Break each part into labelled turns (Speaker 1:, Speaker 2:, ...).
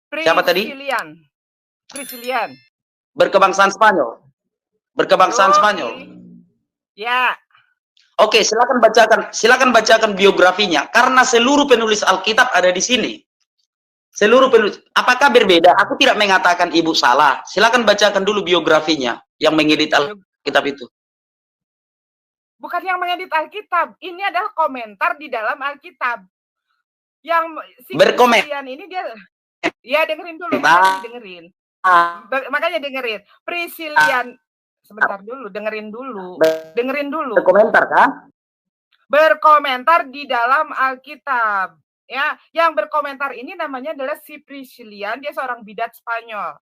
Speaker 1: Siapa tadi?
Speaker 2: Priscilian.
Speaker 1: Berkebangsaan Spanyol. Berkebangsaan Spanyol.
Speaker 2: Ya.
Speaker 1: Oke, silakan bacakan biografinya karena seluruh penulis Alkitab ada di sini. Seluruh penulis. Apakah berbeda? Aku tidak mengatakan ibu salah. Silakan bacakan dulu biografinya yang mengedit Alkitab itu.
Speaker 2: Bukan yang mengedit Alkitab. Ini adalah komentar di dalam Alkitab. Yang si Priscilian ini dia, ya dengerin dulu, dengerin. Makanya dengerin. Priscilian, sebentar dulu, dengerin dulu.
Speaker 1: Berkomentar kan?
Speaker 2: Berkomentar di dalam Alkitab. Ya, yang berkomentar ini namanya adalah si Priscilian, dia seorang bidat Spanyol.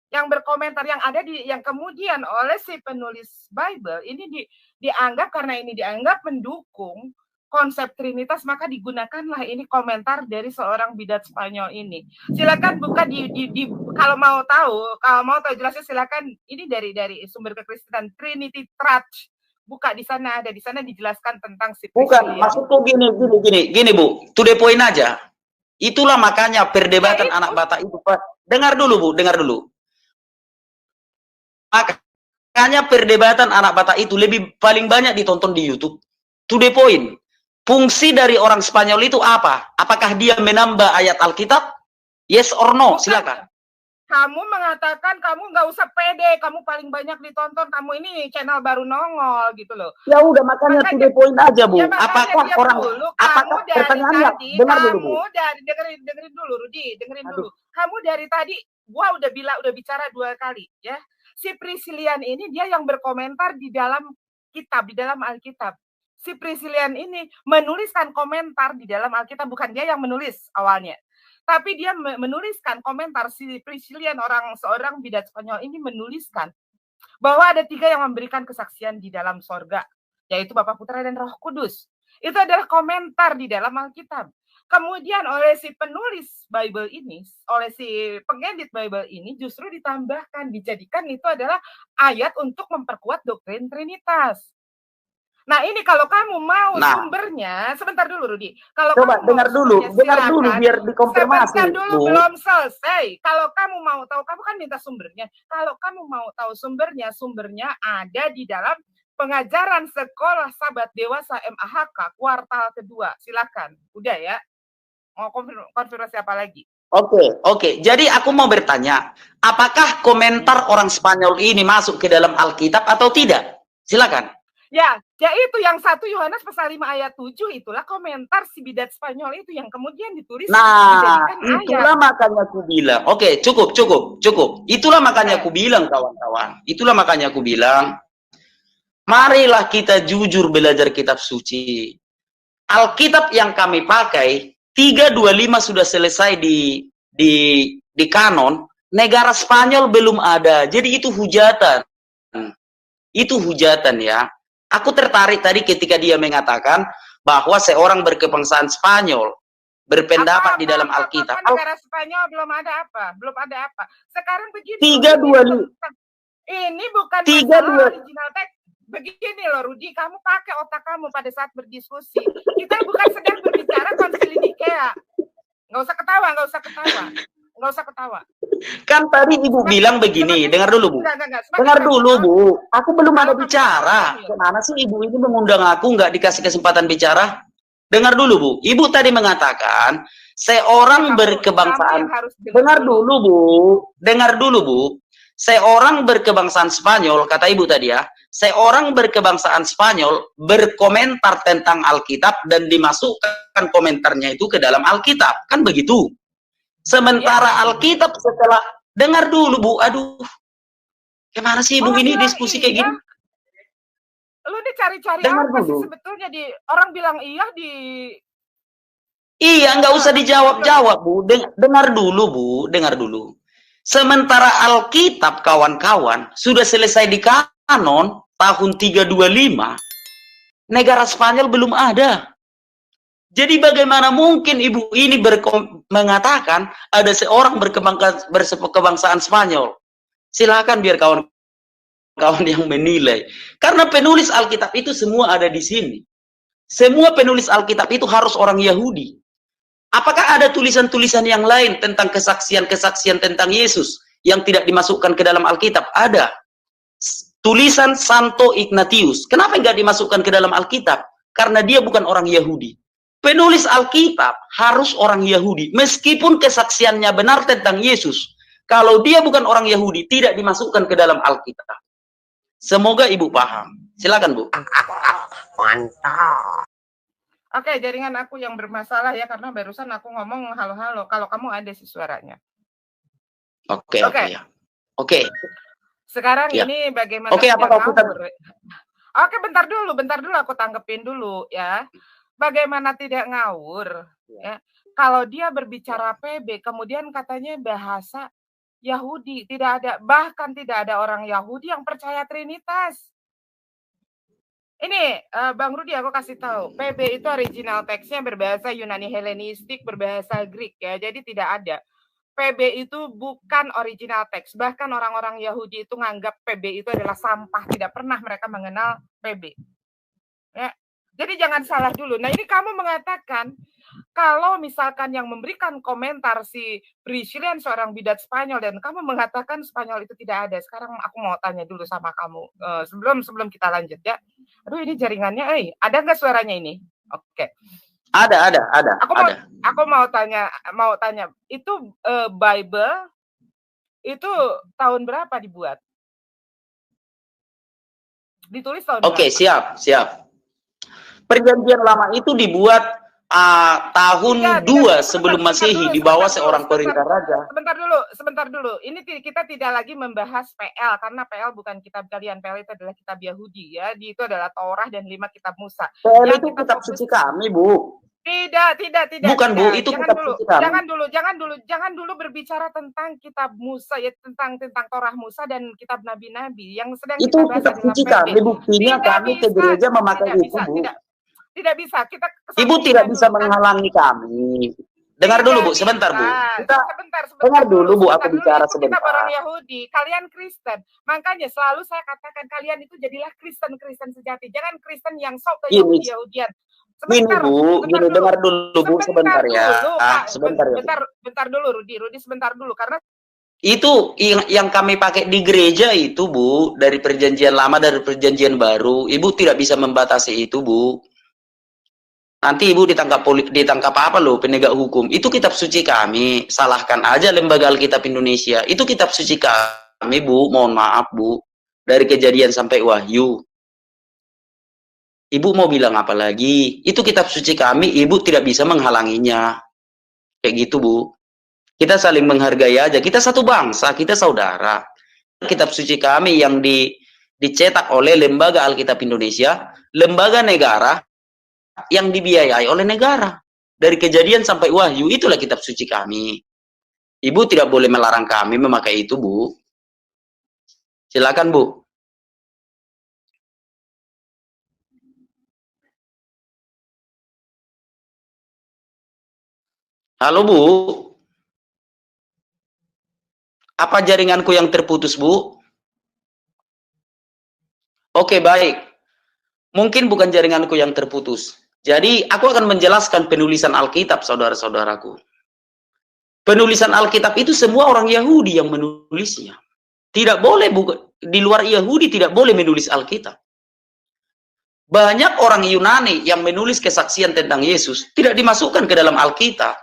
Speaker 2: Yang berkomentar yang ada yang kemudian oleh si penulis Bible ini dianggap karena ini dianggap mendukung konsep Trinitas, maka digunakanlah ini komentar dari seorang bidat Spanyol ini. Silakan buka kalau mau tahu jelasnya silakan, ini dari sumber kekristenan Trinity Church. Buka di sana, ada di sana dijelaskan tentang si
Speaker 1: Bukan, maksudku gini Bu, to the point aja. Itulah makanya perdebatan anak bata itu, Pak. Dengar dulu Bu, dengar dulu. Makanya perdebatan anak bata itu paling banyak ditonton di YouTube. To the point. Fungsi dari orang Spanyol itu apa? Apakah dia menambah ayat Alkitab? Yes or no? Silakan.
Speaker 2: Kamu mengatakan kamu nggak usah pede, kamu paling banyak ditonton, kamu ini channel baru nongol gitu loh.
Speaker 1: Ya udah makanya to the point aja Bu.
Speaker 2: Ya,
Speaker 1: apakah orang
Speaker 2: dulu,
Speaker 1: apakah pertanyaannya dengar dulu Bu.
Speaker 2: Dengerin dulu Rudi, dengerin dulu. Kamu dari tadi gua udah bicara 2 kali ya. Si Priscilian ini dia yang berkomentar di dalam kitab, di dalam Alkitab. Si Priscilian ini menuliskan komentar di dalam Alkitab, bukan dia yang menulis awalnya. Tapi dia menuliskan komentar, si Priscilian seorang bidat Spanyol ini menuliskan bahwa ada 3 yang memberikan kesaksian di dalam sorga, yaitu Bapa, Putra, dan Roh Kudus. Itu adalah komentar di dalam Alkitab. Kemudian oleh si penulis Bible ini, oleh si pengedit Bible ini justru ditambahkan, dijadikan itu adalah ayat untuk memperkuat doktrin Trinitas. Nah ini kalau kamu mau sumbernya, sebentar dulu Rudi. Kalau
Speaker 1: coba
Speaker 2: kamu
Speaker 1: dengar dulu biar dikonfirmasi.
Speaker 2: Sebentar dulu, belum selesai. Kalau kamu mau tahu, kamu kan minta sumbernya. Kalau kamu mau tahu sumbernya ada di dalam pengajaran Sekolah Sabat Dewasa MAHK kuartal kedua. Silakan. Udah ya. Mau konfirmasi apa lagi?
Speaker 1: Oke. Jadi aku mau bertanya, apakah komentar orang Spanyol ini masuk ke dalam Alkitab atau tidak? Silakan.
Speaker 2: Ya itu yang 1 Yohanes pasal 5 ayat 7 itulah komentar si bidat Spanyol itu yang kemudian ditulis.
Speaker 1: Nah, itulah makanya aku bilang. Oke, cukup. Itulah makanya aku bilang kawan-kawan. Itulah makanya aku bilang, marilah kita jujur belajar kitab suci. Alkitab yang kami pakai 325 sudah selesai di kanon. Negara Spanyol belum ada. Jadi itu hujatan. Itu hujatan ya. Aku tertarik tadi ketika dia mengatakan bahwa seorang berkebangsaan Spanyol berpendapat di dalam Alkitab.
Speaker 2: Negara Spanyol belum ada apa? Sekarang begini.
Speaker 1: 325.
Speaker 2: Ini bukan masalah original teks. Begini loh Rudi, kamu pakai otak kamu pada saat berdiskusi. Kita bukan sedang berbicara konsili Nikea. Nggak usah ketawa. Kan
Speaker 1: tadi Ibu bilang begini, dengar dulu Bu. Dengar dulu Bu, aku belum ada bicara. Kemana sih Ibu ini mengundang aku nggak dikasih kesempatan bicara? Dengar dulu Bu, Ibu tadi mengatakan seorang berkebangsaan. Dengar dulu Bu. Seorang berkebangsaan Spanyol, kata Ibu tadi ya, seorang berkebangsaan Spanyol berkomentar tentang Alkitab dan dimasukkan komentarnya itu ke dalam Alkitab, kan begitu? Sementara Alkitab setelah, dengar dulu Bu, aduh, gimana sih Ibu ini diskusi kayak gini?
Speaker 2: Lu dicari-cari apa sih sebetulnya orang bilang iya
Speaker 1: Iya, nggak usah dijawab-jawab Bu, dengar dulu. Sementara Alkitab kawan-kawan sudah selesai di kanon tahun 325, negara Spanyol belum ada. Jadi bagaimana mungkin Ibu ini mengatakan ada seorang berkebangsaan Spanyol? Silakan biar kawan-kawan yang menilai. Karena penulis Alkitab itu semua ada di sini. Semua penulis Alkitab itu harus orang Yahudi. Apakah ada tulisan-tulisan yang lain tentang kesaksian-kesaksian tentang Yesus yang tidak dimasukkan ke dalam Alkitab? Ada. Tulisan Santo Ignatius. Kenapa nggak dimasukkan ke dalam Alkitab? Karena dia bukan orang Yahudi. Penulis Alkitab harus orang Yahudi. Meskipun kesaksiannya benar tentang Yesus. Kalau dia bukan orang Yahudi, tidak dimasukkan ke dalam Alkitab. Semoga Ibu paham. Silakan, Bu.
Speaker 3: Mantap.
Speaker 2: Oke, jaringan aku yang bermasalah ya, karena barusan aku ngomong halo-halo. Kalau kamu ada sih suaranya.
Speaker 1: Oke.
Speaker 2: Sekarang
Speaker 1: Ya.
Speaker 2: ini bagaimana
Speaker 1: Oke, apakah kita...
Speaker 2: Oke, bentar dulu aku tanggepin dulu ya. Bagaimana tidak ngawur ya. Kalau dia berbicara PB, kemudian katanya bahasa Yahudi, bahkan tidak ada orang Yahudi yang percaya Trinitas. Ini Bang Rudi, aku kasih tahu, PB itu original teksnya berbahasa Yunani Helenistik, berbahasa Greek ya, jadi tidak ada. PB itu bukan original teks, bahkan orang-orang Yahudi itu nganggap PB itu adalah sampah, tidak pernah mereka mengenal PB. Ya. Jadi jangan salah dulu. Nah ini kamu mengatakan, kalau misalkan yang memberikan komentar si Priscillian seorang bidat Spanyol dan kamu mengatakan Spanyol itu tidak ada. Sekarang aku mau tanya dulu sama kamu sebelum kita lanjut ya. Aduh ini jaringannya, ada nggak suaranya ini? Oke.
Speaker 1: Ada.
Speaker 2: Aku mau tanya, itu Bible itu tahun berapa dibuat? Ditulis tahun berapa?
Speaker 1: Oke, siap. Perjanjian Lama itu dibuat tahun 2 sebelum Masehi di bawah seorang perintah raja.
Speaker 2: Sebentar dulu. Ini kita tidak lagi membahas PL karena PL bukan kitab kalian. PL itu adalah kitab Yahudi ya. Itu adalah Torah dan 5 kitab Musa.
Speaker 1: PL itu kitab suci kami, Bu.
Speaker 2: Tidak.
Speaker 1: Bukan, Bu, itu kitab suci kami.
Speaker 2: Jangan dulu berbicara tentang kitab Musa ya, tentang Torah Musa dan kitab nabi-nabi yang sedang
Speaker 1: itu
Speaker 2: kita bahas
Speaker 1: kitab suci kami. Buktinya kami ke gereja memakai itu, Bu.
Speaker 2: Tidak bisa.
Speaker 1: Ibu tidak bisa menghalangi kami. Dengar dulu, Bu, sebentar, Bu.
Speaker 2: Sebentar.
Speaker 1: Dengar dulu, Bu, aku bicara sebentar.
Speaker 2: Kita orang Yahudi, kalian Kristen. Makanya selalu saya katakan kalian itu jadilah Kristen sejati. Jangan Kristen yang sok ke Yahudian.
Speaker 1: Sebentar, Bu. Gini, dengar dulu, Bu, sebentar ya.
Speaker 2: Bentar dulu, Rudi, sebentar dulu karena
Speaker 1: itu yang kami pakai di gereja itu, Bu, dari perjanjian lama, dari perjanjian baru. Ibu tidak bisa membatasi itu, Bu. Nanti Ibu ditangkap apa loh, penegak hukum. Itu kitab suci kami. Salahkan aja Lembaga Alkitab Indonesia. Itu kitab suci kami, Bu. Mohon maaf, Bu. Dari Kejadian sampai Wahyu. Ibu mau bilang apa lagi? Itu kitab suci kami, Ibu tidak bisa menghalanginya. Kayak gitu, Bu. Kita saling menghargai aja. Kita satu bangsa, kita saudara. Kitab suci kami yang dicetak oleh Lembaga Alkitab Indonesia, lembaga negara yang dibiayai oleh negara. Dari Kejadian sampai Wahyu, itulah kitab suci kami. Ibu tidak boleh melarang kami memakai itu, Bu. Silakan, Bu. Halo, Bu. Apa jaringanku yang terputus, Bu? Oke, baik. Mungkin bukan jaringanku yang terputus. Jadi, aku akan menjelaskan penulisan Alkitab, saudara-saudaraku. Penulisan Alkitab itu semua orang Yahudi yang menulisnya. Tidak boleh, di luar Yahudi tidak boleh menulis Alkitab. Banyak orang Yunani yang menulis kesaksian tentang Yesus, tidak dimasukkan ke dalam Alkitab.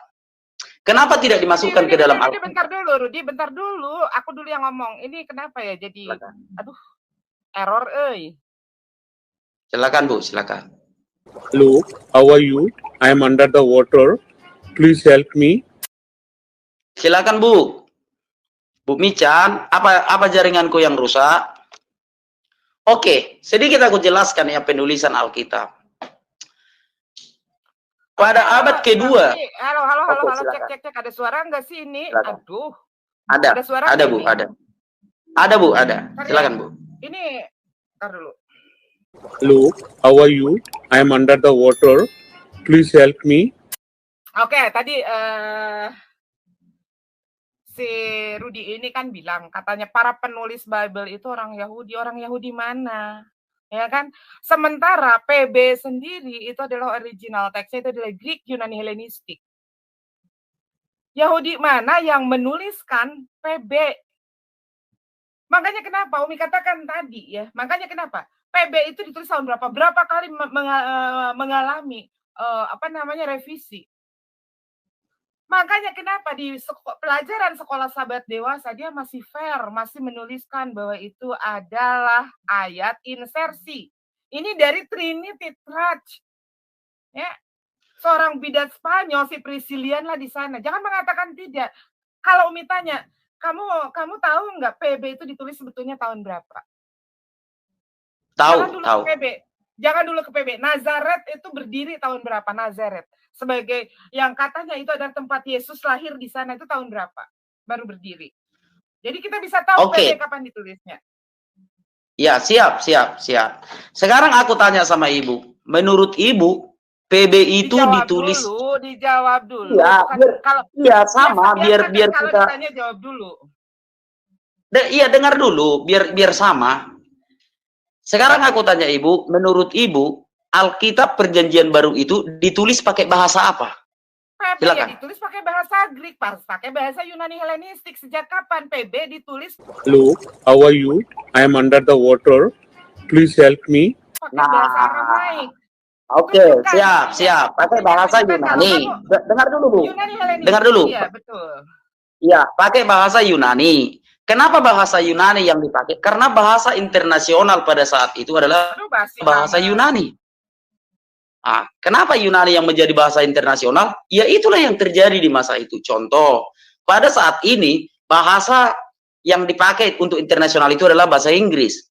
Speaker 1: Kenapa tidak dimasukkan ke dalam Alkitab?
Speaker 2: Bentar dulu. Aku dulu yang ngomong. Ini kenapa ya jadi, aduh, error,
Speaker 1: Silakan, Bu, silakan.
Speaker 3: Hello, how are you? I am under the water. Please help me.
Speaker 1: Silakan, Bu. Bu Michan, apa jaringanku yang rusak? Oke, sedikit aku jelaskan ya penulisan Alkitab. Pada abad kedua.
Speaker 2: Halo, cek. Ada suara nggak sih ini?
Speaker 1: Silakan.
Speaker 2: Aduh.
Speaker 1: Ada suara ada, Bu, ada. Ada, Bu, ada. Silakan, Bu.
Speaker 2: Ini, ntar dulu.
Speaker 3: Hello, how are you? I am under the water. Please help me.
Speaker 2: Oke, tadi si Rudi ini kan bilang katanya para penulis Bible itu orang Yahudi mana? Ya kan? Sementara PB sendiri itu adalah original teksnya, itu adalah Greek Yunani Helenistik. Yahudi mana yang menuliskan PB? Makanya kenapa Umi katakan tadi ya, makanya kenapa PB itu ditulis tahun berapa? Berapa kali mengalami revisi. Makanya kenapa di pelajaran sekolah sahabat dewasa dia masih fair, masih menuliskan bahwa itu adalah ayat insersi. Ini dari Trinity Church. Ya. Seorang bidat Spanyol si Priscillian lah di sana. Jangan mengatakan tidak. Kalau Umi tanya, kamu tahu nggak PB itu ditulis sebetulnya tahun berapa?
Speaker 1: Tahu.
Speaker 2: Jangan dulu ke PB. Nazaret itu berdiri tahun berapa? Nazaret sebagai yang katanya itu adalah tempat Yesus lahir di sana, itu tahun berapa baru berdiri. Jadi kita bisa tahu PB kapan ditulisnya.
Speaker 1: Ya, siap. Sekarang aku tanya sama Ibu. Menurut Ibu, PB itu ditulis
Speaker 2: dijawab dulu.
Speaker 1: Ya,
Speaker 2: Kalau
Speaker 1: sama biar
Speaker 2: kalau
Speaker 1: kita
Speaker 2: ditanya jawab dulu.
Speaker 1: Iya, dengar dulu biar sama. Sekarang aku tanya Ibu, menurut Ibu Alkitab Perjanjian Baru itu ditulis pakai bahasa apa?
Speaker 2: PB ya ditulis pakai bahasa Greek, pakai bahasa Yunani Helenistik. Sejak kapan PB ditulis?
Speaker 3: Hello, how are you? I am under the water. Please help me.
Speaker 2: Pakai bahasa Aramaik.
Speaker 1: Oke, siap. Pakai bahasa Yunani. Dengar dulu, Bu. Dengar dulu.
Speaker 2: Iya, betul.
Speaker 1: Iya, pakai bahasa Yunani. Kenapa bahasa Yunani yang dipakai? Karena bahasa internasional pada saat itu adalah bahasa Yunani. Kenapa Yunani yang menjadi bahasa internasional? Ya itulah yang terjadi di masa itu. Contoh, pada saat ini bahasa yang dipakai untuk internasional itu adalah bahasa Inggris.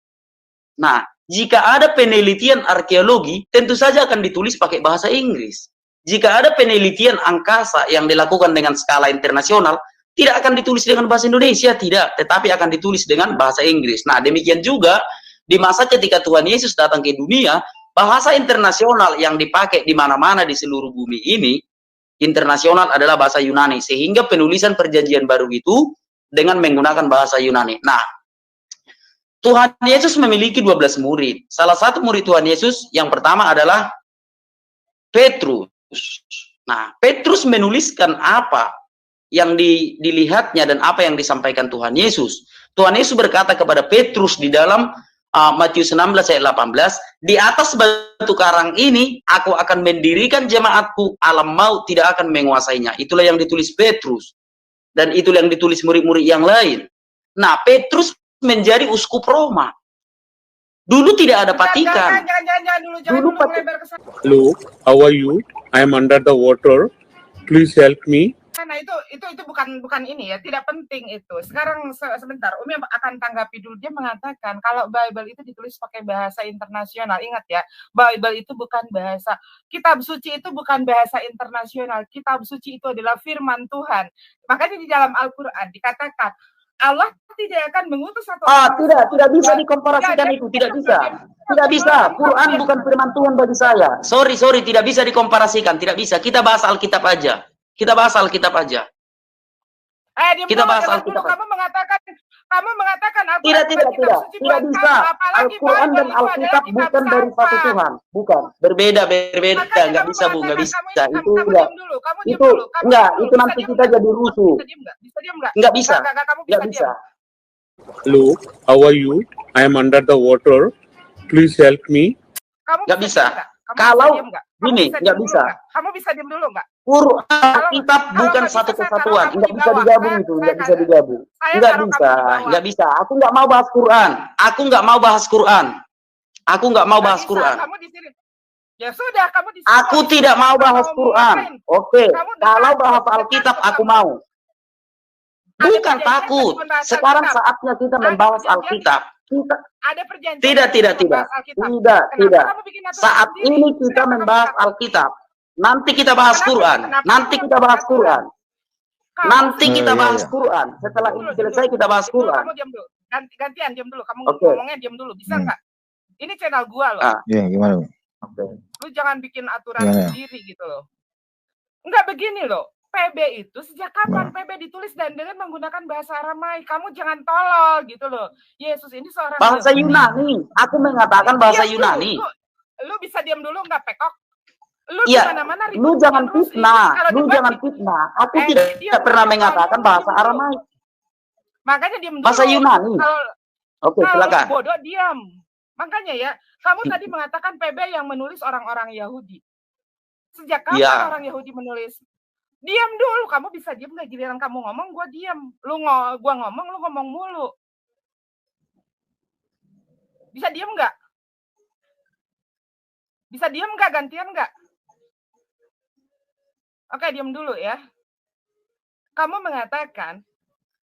Speaker 1: Nah, jika ada penelitian arkeologi, tentu saja akan ditulis pakai bahasa Inggris. Jika ada penelitian angkasa yang dilakukan dengan skala internasional, tidak akan ditulis dengan bahasa Indonesia, tidak, tetapi akan ditulis dengan bahasa Inggris. Nah, demikian juga di masa ketika Tuhan Yesus datang ke dunia, bahasa internasional yang dipakai di mana-mana di seluruh bumi ini, internasional adalah bahasa Yunani. Sehingga penulisan Perjanjian Baru itu dengan menggunakan bahasa Yunani. Nah, Tuhan Yesus memiliki 12 murid. Salah satu murid Tuhan Yesus yang pertama adalah Petrus. Nah, Petrus menuliskan apa yang dilihatnya dan apa yang disampaikan Tuhan Yesus. Tuhan Yesus berkata kepada Petrus di dalam Matius 16 ayat 18, di atas batu karang ini aku akan mendirikan jemaatku, alam maut tidak akan menguasainya. Itulah yang ditulis Petrus. Dan itulah yang ditulis murid-murid yang lain. Nah, Petrus menjadi uskup Roma. Dulu tidak ada Vatikan.
Speaker 2: Dulu
Speaker 3: Hello, how are you? I am under the water. Please help me.
Speaker 2: Nah, itu bukan ini ya, tidak penting itu. Sekarang sebentar, Umi akan tanggapi dulu. Dia mengatakan kalau Bible itu ditulis pakai bahasa internasional. Ingat ya, Bible itu bukan bahasa, kitab suci itu bukan bahasa internasional. Kitab suci itu adalah firman Tuhan. Makanya di dalam Al-Qur'an dikatakan Allah tidak akan mengutus satu
Speaker 1: tidak bisa dikomparasikan itu, tidak bisa. Quran bukan firman Tuhan bagi saya. Sorry, tidak bisa dikomparasikan, tidak bisa. Kita bahas Alkitab aja. Kita bahas Alkitab aja. Kita bahas Alkitab.
Speaker 2: Kamu mengatakan
Speaker 1: tidak bisa. Al-Quran dan Alkitab bukan dari satu Tuhan, bukan. Berbeda, nggak bisa, Bu, nggak bisa. Itu nanti kita jadi rusuh. Nggak bisa.
Speaker 3: Hello, how are you? I am under the water. Please help me.
Speaker 1: Nggak bisa. Kalau gini, nggak bisa.
Speaker 2: Kamu bisa diam dulu nggak?
Speaker 1: Quran Alkitab bukan satu kesatuan, nggak bisa digabung itu, nggak bisa digabung, nggak bisa. Aku nggak mau bahas Quran,
Speaker 2: Kamu di sini. Ya sudah, kamu di sini.
Speaker 1: Aku tidak mau bahas Quran. Oke, kalau bahas Alkitab aku mau. Bukan takut. Sekarang saatnya kita membahas Alkitab.
Speaker 2: Ada perjanjian.
Speaker 1: Tidak. Saat ini kita membahas Alkitab. Nanti kita bahas Quran. Setelah ini selesai kita bahas Quran.
Speaker 2: Kamu diam dulu. Gantian diam dulu. Kamu ngomongnya diam dulu. Bisa nggak? Ini channel gua loh.
Speaker 4: Iya, gimana?
Speaker 2: Lu jangan bikin aturan sendiri gitu loh. Enggak begini loh. PB itu sejak kapan PB ditulis dan dengan menggunakan bahasa Aramaik? Kamu jangan tolol gitu loh. Yesus ini seorang
Speaker 1: bahasa Yunani. Aku mengatakan bahasa Yunani.
Speaker 2: Lu bisa diam dulu nggak, Pekok? Lu
Speaker 1: Iya,
Speaker 2: di mana-mana
Speaker 1: lu
Speaker 2: ribut
Speaker 1: jangan
Speaker 2: terus.
Speaker 1: fitnah,
Speaker 2: Kalau
Speaker 1: lu
Speaker 2: debat
Speaker 1: jangan fitnah. Aku
Speaker 2: dia
Speaker 1: tidak pernah mengatakan bahasa
Speaker 2: dulu.
Speaker 1: Aramaik.
Speaker 2: Makanya diam dulu.
Speaker 1: Bahasa Yunani. Oke,
Speaker 2: Kalau
Speaker 1: silakan.
Speaker 2: bodoh diam. Makanya ya, kamu tadi mengatakan PB yang menulis orang-orang Yahudi. Sejak kapan
Speaker 1: Iya.
Speaker 2: orang Yahudi menulis? Diam dulu, kamu bisa diam nggak? Giliran kamu ngomong, gua diam. Gua ngomong, lu ngomong mulu. Bisa diam nggak? Bisa diam nggak? Gantian nggak? Oke, diam dulu ya. Kamu mengatakan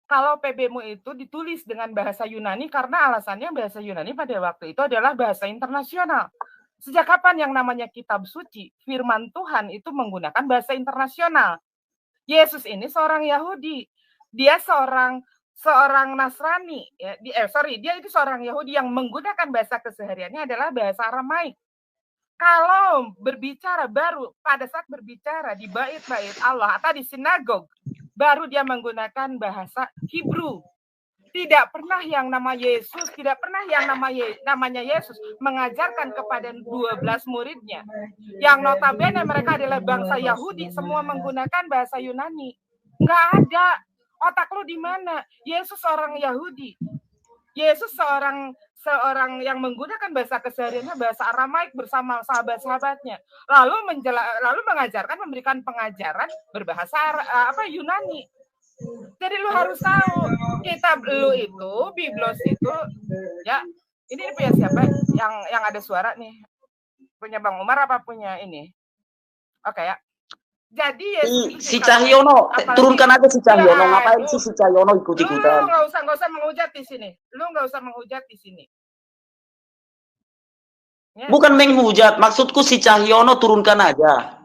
Speaker 2: kalau PB-mu itu ditulis dengan bahasa Yunani karena alasannya bahasa Yunani pada waktu itu adalah bahasa internasional. Sejak kapan yang namanya kitab suci, firman Tuhan itu menggunakan bahasa internasional? Yesus ini seorang Yahudi. Dia seorang Nasrani. Ya. Dia itu seorang Yahudi yang menggunakan bahasa kesehariannya adalah bahasa Aramaik. Kalau berbicara baru pada saat berbicara di bait-bait Allah atau di sinagog, baru dia menggunakan bahasa Hebrew. Tidak pernah yang nama Yesus, tidak pernah yang namanya Yesus mengajarkan kepada 12 muridnya. Yang notabene mereka adalah bangsa Yahudi, semua menggunakan bahasa Yunani. Nggak ada. Otak lu di mana? Yesus orang Yahudi. Yesus seorang yang menggunakan bahasa kesehariannya bahasa Aramaik bersama sahabat-sahabatnya. Lalu mengajarkan, memberikan pengajaran berbahasa Yunani. Jadi lu harus tahu kitab lu itu, Biblos itu, ya. Ini punya siapa? Yang ada suara nih. Punya Bang Umar apa punya ini? Oke ya. Jadi
Speaker 1: si Cahyono, turunkan aja si Cahyono. Ngapain sih si Cahyono ikut-ikutan?
Speaker 2: Lu nggak usah menghujat di sini. Lu nggak usah menghujat di sini. Ya.
Speaker 1: Bukan menghujat, maksudku si Cahyono turunkan aja.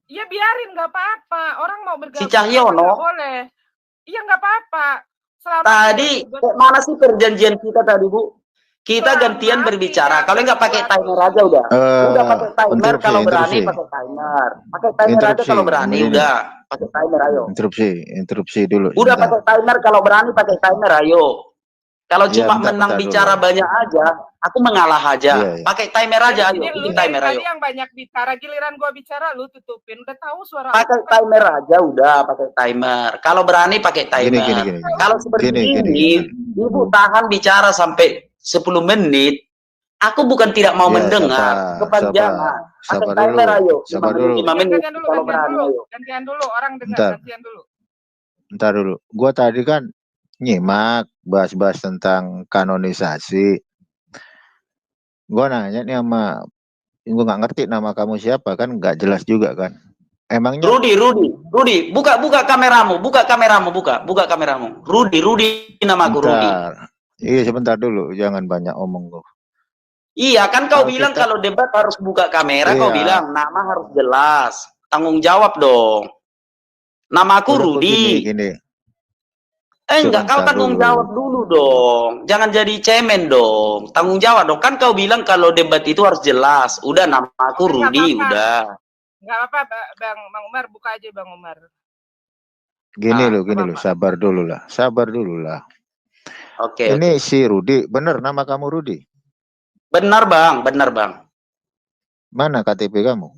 Speaker 2: Ya biarin, nggak apa-apa. Orang mau bergabung.
Speaker 1: Si Cahyono
Speaker 2: boleh. Iya nggak apa-apa.
Speaker 1: Tadi mana sih perjanjian kita tadi, Bu? Kita gantian berbicara. Kalau nggak pakai timer aja udah. Udah pakai timer kalau berani pakai timer. Pakai timer aja kalau berani udah. Pakai timer ayo.
Speaker 4: Interupsi dulu.
Speaker 1: Udah pakai timer kalau berani pakai timer ayo. Kalau cuma menang bicara banyak aja, aku mengalah aja. Pakai timer aja ayo. Bikin timer ayo.
Speaker 2: Yang banyak bicara, giliran gua bicara lu tutupin. Udah tahu suara.
Speaker 1: Pakai timer aja udah, pakai timer. Kalau berani pakai timer. Kalau seperti ini, Ibu tahan bicara sampai 10 menit, aku bukan tidak mau mendengar kepanjangan. Pakai timer ayo. 5 menit kalau berani ayo.
Speaker 2: Gantian dulu, orang dengar, gantian dulu.
Speaker 4: Bentar dulu. Gua tadi kan nyimak bahas-bahas tentang kanonisasi. Gua nanya nih sama, gua nggak ngerti nama kamu siapa kan, nggak jelas juga kan. Emangnya
Speaker 1: Rudi, buka kameramu, buka kameramu. Rudi namaku Rudi.
Speaker 4: Iya sebentar dulu, jangan banyak omong kau.
Speaker 1: Iya kan kau bilang kalau debat harus buka kamera, kau bilang nama harus jelas, tanggung jawab dong. Namaku Rudi.
Speaker 4: Gini.
Speaker 1: Enggak, kau tanggung jawab dulu dong, jangan jadi cemen dong, tanggung jawab dong. Kan kau bilang kalau debat itu harus jelas, udah namaku Rudi, udah.
Speaker 2: Nggak apa-apa, Bang Umar, buka aja Bang Umar.
Speaker 4: Gini loh, sabar dulu lah.
Speaker 1: Oke.
Speaker 4: Ini si Rudi, bener nama kamu Rudi?
Speaker 1: Benar bang.
Speaker 4: Mana KTP kamu?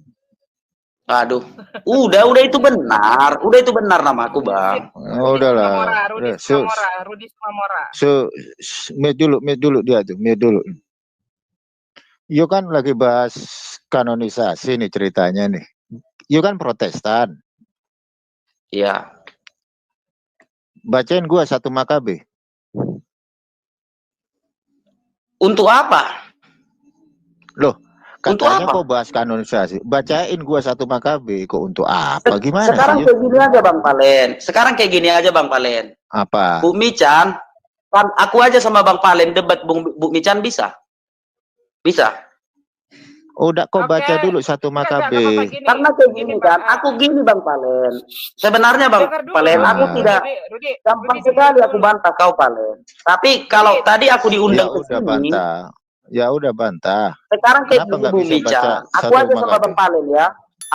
Speaker 1: Aduh, udah itu benar namaku bang.
Speaker 4: Udahlah.
Speaker 2: Rudi Samora.
Speaker 4: Mute dulu dia tuh, mute dulu. Yo kan lagi bahas kanonisasi nih ceritanya nih. Yo kan Protestan.
Speaker 1: Iya.
Speaker 4: Bacain gua 1 Makabe.
Speaker 1: Untuk apa?
Speaker 4: Loh, katanya
Speaker 1: kok
Speaker 4: bahas kanonisasi. Bacain gua 1 Makabe kok untuk apa? Gimana
Speaker 1: sekarang
Speaker 4: sih?
Speaker 1: Kayak gini aja Bang Palen.
Speaker 4: Apa?
Speaker 1: Bu Mican, kan aku aja sama Bang Palen debat Bu Mican bisa? Bisa.
Speaker 4: Udah kok baca dulu 1 Makabe.
Speaker 1: Karena kayak gini kan, aku gini Bang Palen. Sebenarnya Bang Palen, aku tidak gampang sekali aku bantah kau Palen. Tapi kalau tadi aku diundang ke sini,
Speaker 4: ya udah bantah.
Speaker 1: Sekarang kayak gini Bu Mican, aku aja sama Bang Palen ya.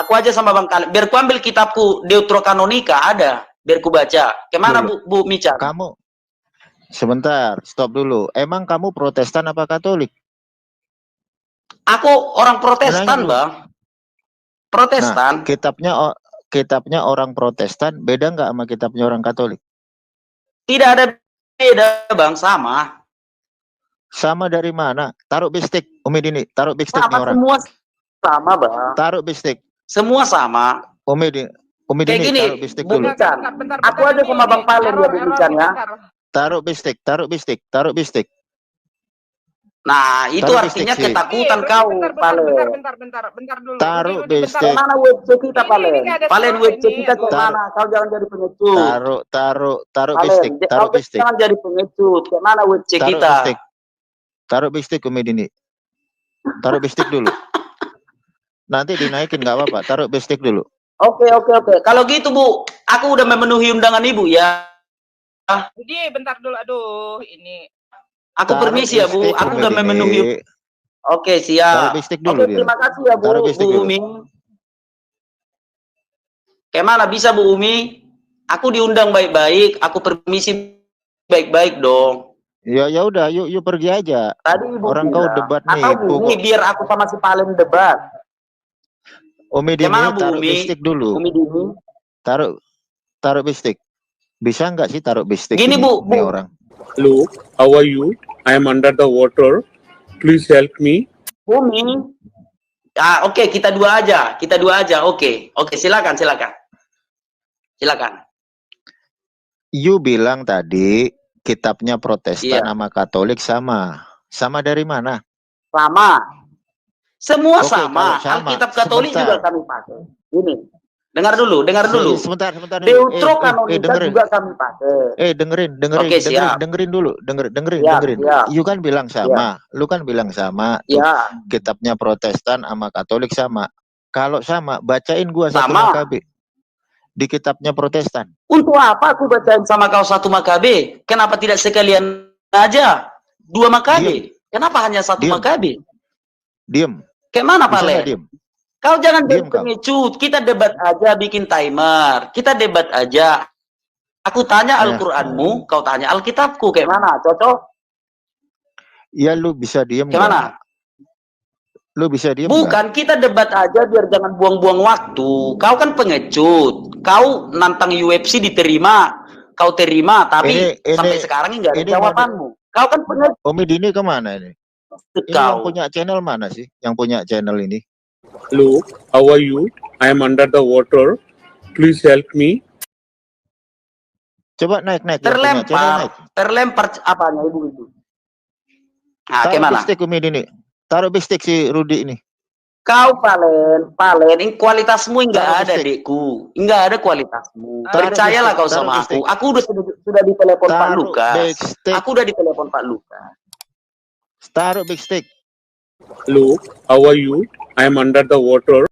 Speaker 1: Aku aja sama Bang Palen. Biar ku ambil kitabku Deuterokanonika ada, biar ku baca. Kemana Bu Mican?
Speaker 4: Kamu sebentar, stop dulu. Emang kamu Protestan apa Katolik?
Speaker 1: Aku orang Protestan, Bang. Protestan.
Speaker 4: Kitabnya orang Protestan beda nggak sama kitabnya orang Katolik?
Speaker 1: Tidak ada beda, Bang, sama.
Speaker 4: Sama dari mana? Taruh bistik, Umi Dini, taruh bistik nih orang.
Speaker 1: Semua sama, Bang.
Speaker 4: Taruh bistik.
Speaker 1: Semua sama.
Speaker 4: Umi Dini,
Speaker 1: Kayak gini,
Speaker 4: taruh bistik dulu.
Speaker 2: Bentar,
Speaker 1: Aku aja sama Bang Palen ya berbicara ya.
Speaker 4: Taruh bistik.
Speaker 1: Nah, itu
Speaker 4: Taruh
Speaker 1: artinya
Speaker 4: bistik sih.
Speaker 1: ketakutan kau, Palen.
Speaker 2: Bentar dulu.
Speaker 4: Taruh
Speaker 2: Rudi,
Speaker 4: bistik.
Speaker 1: Mana website kita, Palen?
Speaker 2: Ini nggak ada
Speaker 1: Palen
Speaker 2: suara
Speaker 1: website
Speaker 2: ini,
Speaker 1: kita
Speaker 2: aduh.
Speaker 1: ke mana? Kau jangan jadi pengecut.
Speaker 4: Taruh
Speaker 1: Palen,
Speaker 4: bistik, taruh
Speaker 1: kau
Speaker 4: bistik.
Speaker 1: jangan jadi pengecut. Ke mana website
Speaker 4: Taruh
Speaker 1: kita?
Speaker 4: bistik. Taruh bistik, Umi Dini. Taruh bistik dulu. Nanti dinaikin nggak apa-apa. Taruh bistik dulu.
Speaker 1: Oke. Kalau gitu, Bu, aku udah memenuhi undangan Ibu ya.
Speaker 2: Rudi, bentar dulu. Aduh, ini.
Speaker 1: Aku
Speaker 4: Taruh
Speaker 1: permisi ya, Bu.
Speaker 4: bistik,
Speaker 1: Aku
Speaker 4: Umi
Speaker 1: udah
Speaker 4: Dini.
Speaker 1: memenuhi. Oke, siap.
Speaker 4: Taruh bistik dulu
Speaker 1: Oke,
Speaker 4: dia.
Speaker 1: terima kasih ya, Bu.
Speaker 4: Taruh bistik
Speaker 1: Bu
Speaker 4: dulu.
Speaker 1: Umi. Kayak mana bisa, Bu Umi? Aku diundang baik-baik, aku permisi baik-baik dong.
Speaker 4: Ya udah, yuk pergi aja.
Speaker 1: Tadi Ibu
Speaker 4: Orang
Speaker 1: bilang,
Speaker 4: kau debat nih,
Speaker 1: atau Bu Umi biar aku sama si Palen debat.
Speaker 4: Umi Dini,
Speaker 1: Gimana, Bu
Speaker 4: taruh
Speaker 1: Umi?
Speaker 4: bistik dulu.
Speaker 1: Umi Dini.
Speaker 4: Taruh bistik. Bisa nggak sih taruh bistik?
Speaker 1: Gini,
Speaker 4: ini,
Speaker 1: Bu.
Speaker 4: nih orang.
Speaker 3: Hello, how are you? I am under the water. Please help me.
Speaker 1: Umi. Ah, oke, kita dua aja. Oke, silakan.
Speaker 4: You bilang tadi kitabnya Protestan
Speaker 1: Iya.
Speaker 4: sama Katolik sama. Sama dari mana?
Speaker 1: Sama. Semua
Speaker 4: Oke,
Speaker 1: sama.
Speaker 4: kalau sama,
Speaker 1: Alkitab Katolik
Speaker 4: sebentar.
Speaker 1: juga kami pakai. Ini. Dengar dulu.
Speaker 4: Sebentar.
Speaker 1: Deuterokanonikat juga kami pakai. Oke, siap.
Speaker 4: dengerin dulu. Dengerin.
Speaker 1: Siap.
Speaker 4: You kan bilang sama. Lu kan bilang sama. Tuh,
Speaker 1: Ya,
Speaker 4: kitabnya Protestan sama Katolik sama. Kalau sama, bacain gua satu
Speaker 1: Sama.
Speaker 4: Makabe di kitabnya Protestan.
Speaker 1: untuk apa aku bacain sama kau satu Makabe? Kenapa tidak sekalian aja 2 Makabe? Kenapa hanya 1
Speaker 4: Diam.
Speaker 1: Makabe?
Speaker 4: Diem.
Speaker 1: Kayak mana,
Speaker 4: Bisa nggak
Speaker 1: Palen?
Speaker 4: diem?
Speaker 1: Kau jangan jadi
Speaker 4: Diam kau.
Speaker 1: pengecut. Kita debat aja, bikin timer. Kita debat aja. Aku tanya
Speaker 4: Ya.
Speaker 1: Al-Qur'anmu, kau tanya Alkitabku. Kayak mana? Cocok?
Speaker 4: Ya lu bisa diem
Speaker 1: Kayak
Speaker 4: nggak?
Speaker 1: mana?
Speaker 4: Lu bisa diem nggak?
Speaker 1: Bukan, kita debat aja biar jangan buang-buang waktu. Kau kan pengecut. Kau nantang UFC diterima. Kau terima, tapi
Speaker 4: Ini-
Speaker 1: sampai sekarang nggak ada
Speaker 4: ini
Speaker 1: jawabanmu. Kau kan pengecut.
Speaker 4: Umi Dini kemana ini? Ini yang
Speaker 1: Kau.
Speaker 4: punya channel mana sih? Yang punya channel ini?
Speaker 3: Hello, how are you? I am under the water. Please help me.
Speaker 4: Coba naik. Yang punya channel naik.
Speaker 1: Terlempar apanya Ibu itu? Nah,
Speaker 4: Taruh
Speaker 1: kayak mana?
Speaker 4: bistik Umi Dini. Taruh bistik si Rudi ini.
Speaker 1: Kau Palen, ini kualitasmu enggak
Speaker 4: Taruh
Speaker 1: ada,
Speaker 4: bistik.
Speaker 1: Dekku. Enggak ada kualitasmu.
Speaker 4: Taruh
Speaker 1: Percayalah
Speaker 4: bistik,
Speaker 1: kau
Speaker 4: taruh
Speaker 1: sama
Speaker 4: bistik.
Speaker 1: aku. Aku sudah ditelepon Pak
Speaker 4: Taruh
Speaker 1: Lukas.
Speaker 4: bistik.
Speaker 1: Aku udah ditelepon Pak Lukas.
Speaker 4: Taruh bistik.
Speaker 3: Hello, how are you? I am under the water.